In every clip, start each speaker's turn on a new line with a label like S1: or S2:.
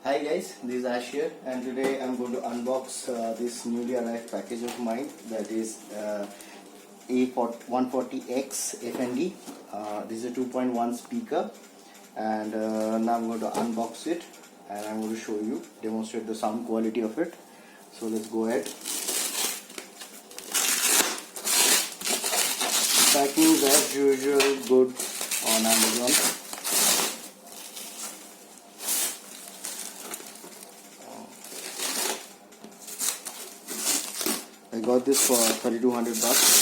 S1: Hi guys, this is Ash here, and today I'm going to unbox this newly arrived package of mine, that is A140X F&D. This is a 2.1 speaker, and now I'm going to unbox it and I'm going to show you, demonstrate the sound quality of it. So let's go ahead. Packing is as usual good on Amazon. I got this for 3,200 bucks.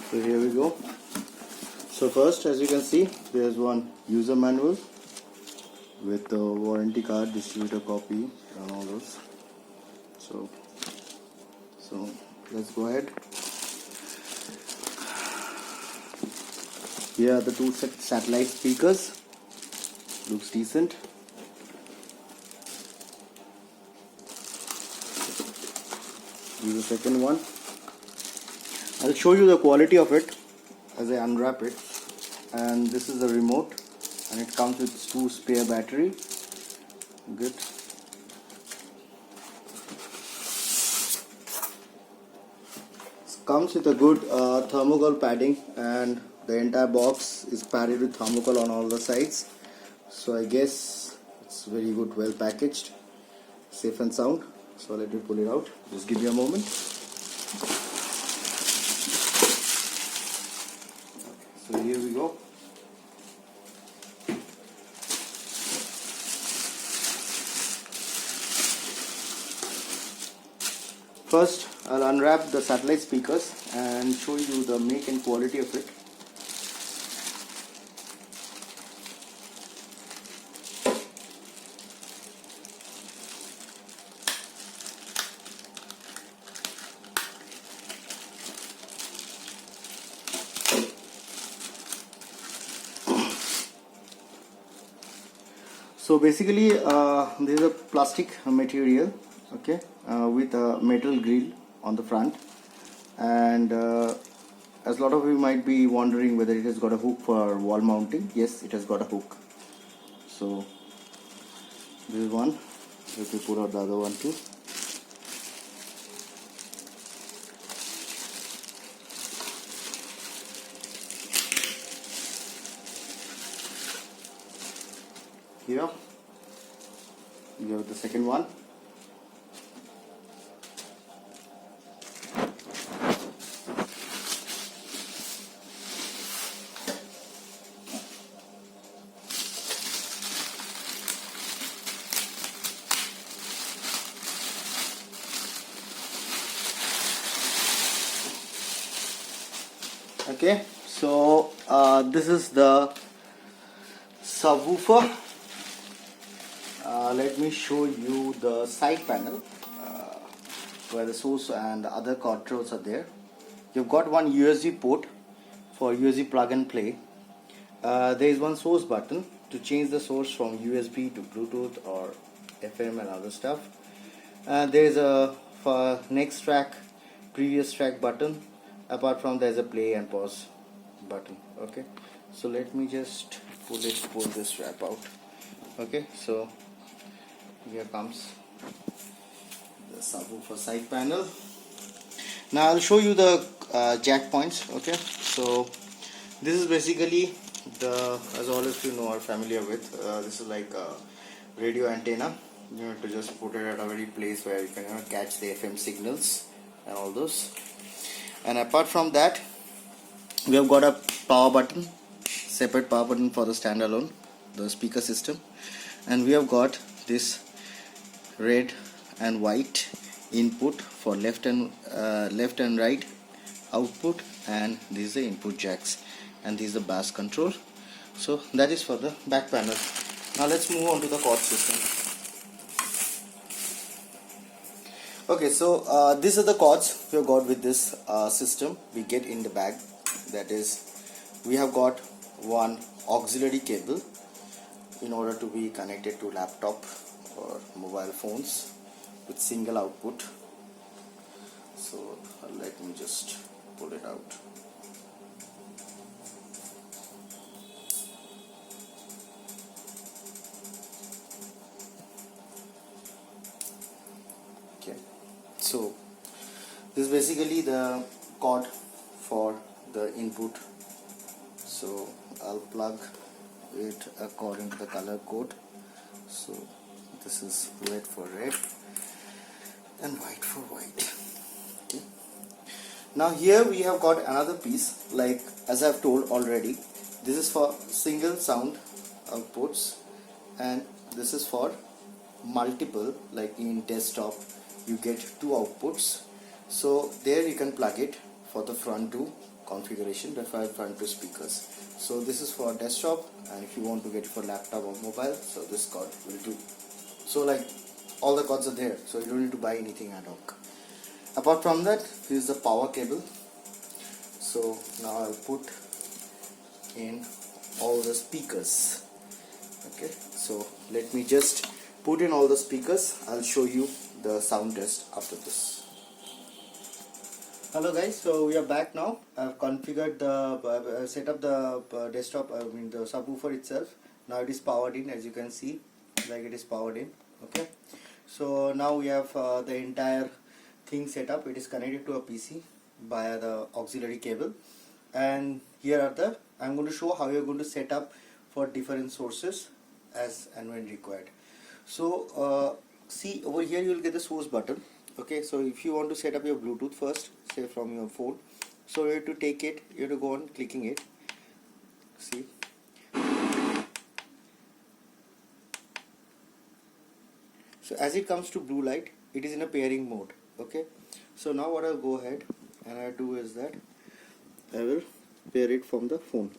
S1: So here we go. So first, as you can see, there's one user manual with the warranty card, distributor copy and all those. So let's go ahead. Here are the two satellite speakers. Looks decent. Here's the second one. I'll show you the quality of it as I unwrap it. And this is the remote, and it comes with 2 spare battery. Good. It comes with a good thermocol padding, and the entire box is padded with thermocol on all the sides. So I guess it's very good, well packaged, safe and sound. So let me pull it out. Just give me a moment. So here we go. First, I'll unwrap the satellite speakers and show you the make and quality of it. So basically, this is a plastic material, okay, with a metal grill on the front, and as a lot of you might be wondering whether it has got a hook for wall mounting. Yes, it has got a hook. So this is one. Let me pull out the other one too. Here you have the second one. Okay, so this is the subwoofer. Let me show you the side panel where the source and the other controls are there. You've got one USB port for USB plug and play. There is one source button to change the source from USB to Bluetooth or FM and other stuff. There is a for next track, previous track button. Apart from there is a play and pause button. Okay, so let me just pull this wrap out. Okay, so here comes the subwoofer side panel. Now I'll show you the jack points. Okay, so this is basically the, as all of you know are familiar with, this is like a radio antenna. You have to just put it at a very place where you can catch the FM signals and all those. And apart from that, we have got a power button, separate power button for the standalone, the speaker system, and we have got this red and white input for left and right output, and these are the input jacks, and this is the bass control. So that is for the back panel. Now let's move on to the chord system. Okay, so these are the cords we have got with this system we get in the bag. That is, we have got one auxiliary cable in order to be connected to laptop or mobile phones with single output. So let me just pull it out. Okay, so this is basically the cord for the input. So I'll plug it according to the color code. So this is red for red and white for white. Okay. Now here we have got another piece, like as I've told already, this is for single sound outputs, and this is for multiple, like in desktop you get two outputs. So there you can plug it for the front two configuration, the front two speakers. So this is for desktop, and if you want to get it for laptop or mobile, so this cord will do. So like all the cords are there, so you don't need to buy anything ad hoc. Apart from that, this is the power cable. So now I'll put in all the speakers. Okay, so let me just put in all the speakers. I'll show you the sound test after this. Hello guys, so we are back now. I've configured the set up the desktop, I mean the subwoofer itself. Now it is powered in, as you can see, like it is powered in. Okay, so now we have the entire thing set up. It is connected to a PC via the auxiliary cable, and here are the, I'm going to show how you're going to set up for different sources as and when required. So see over here you will get the source button. Okay, so if you want to set up your Bluetooth first, say from your phone, so you have to take it, you have to go on clicking it. See, so as it comes to blue light, it is in a pairing mode. Okay, so now what I'll go ahead and I do is that I will pair it from the phone.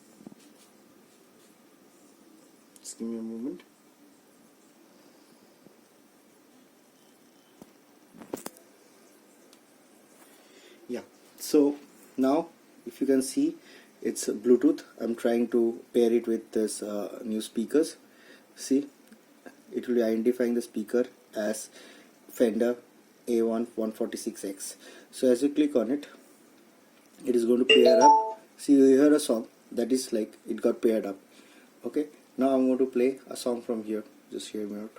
S1: Just give me a moment. Yeah, so now if you can see, it's Bluetooth. I'm trying to pair it with this new speakers. See, it will be identifying the speaker as Fender A140X. So as you click on it, it is going to pair up. See, you hear a song, that is like it got paired up. Okay, now I'm going to play a song from here. Just hear me out.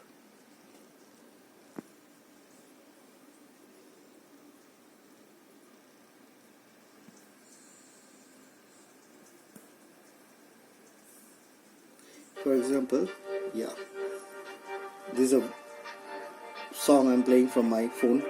S1: For example, yeah, this is a song I'm playing from my phone.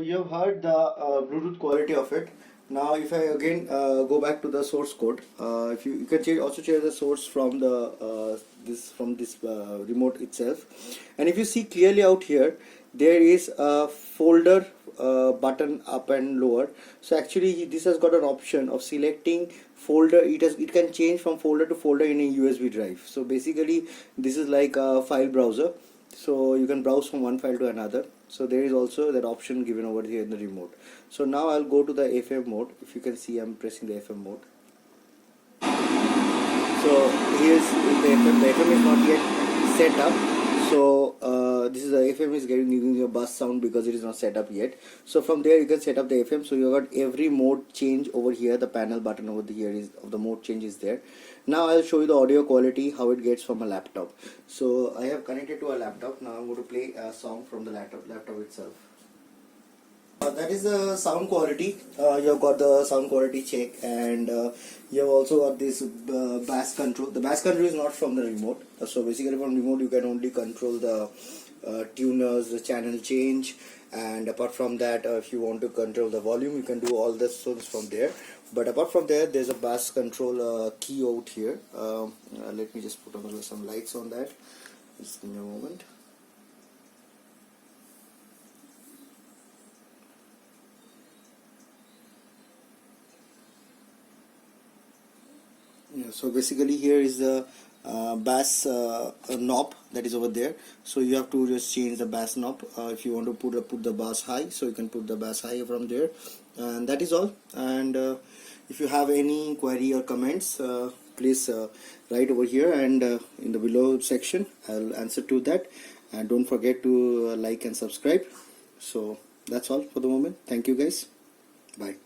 S1: you have heard the Bluetooth quality of it. Now if I again go back to the source code, if you can also change the source from the this remote itself, and if you see clearly out here, there is a folder button up and lower. So actually this has got an option of selecting folder. It can change from folder to folder in a USB drive. So basically this is like a file browser, so you can browse from one file to another. So there is also that option given over here in the remote. So now I'll go to the FM mode. If you can see, I'm pressing the FM mode. So here's the FM. The FM is not yet set up. So this is the FM is giving you a bus sound because it is not set up yet. So from there you can set up the FM. So you got every mode change over here. The panel button over here is of the mode change is there. Now I'll show you the audio quality, how it gets from a laptop. So I have connected to a laptop. Now I'm going to play a song from the laptop itself. That is the sound quality. You have got the sound quality check, and you have also got this bass control. The bass control is not from the remote. So basically from remote you can only control the tuners, the channel change, and apart from that if you want to control the volume, you can do all the things from there. But apart from there, there's a bass control key out here. Let me just put on some lights on that. Just give me a moment. Yeah, so basically here is the bass knob that is over there. So you have to just change the bass knob if you want to put the bass high. So you can put the bass high from there, and that is all. And if you have any query or comments, please write over here, and in the below section I'll answer to that. And don't forget to like and subscribe. So that's all for the moment. Thank you guys. Bye.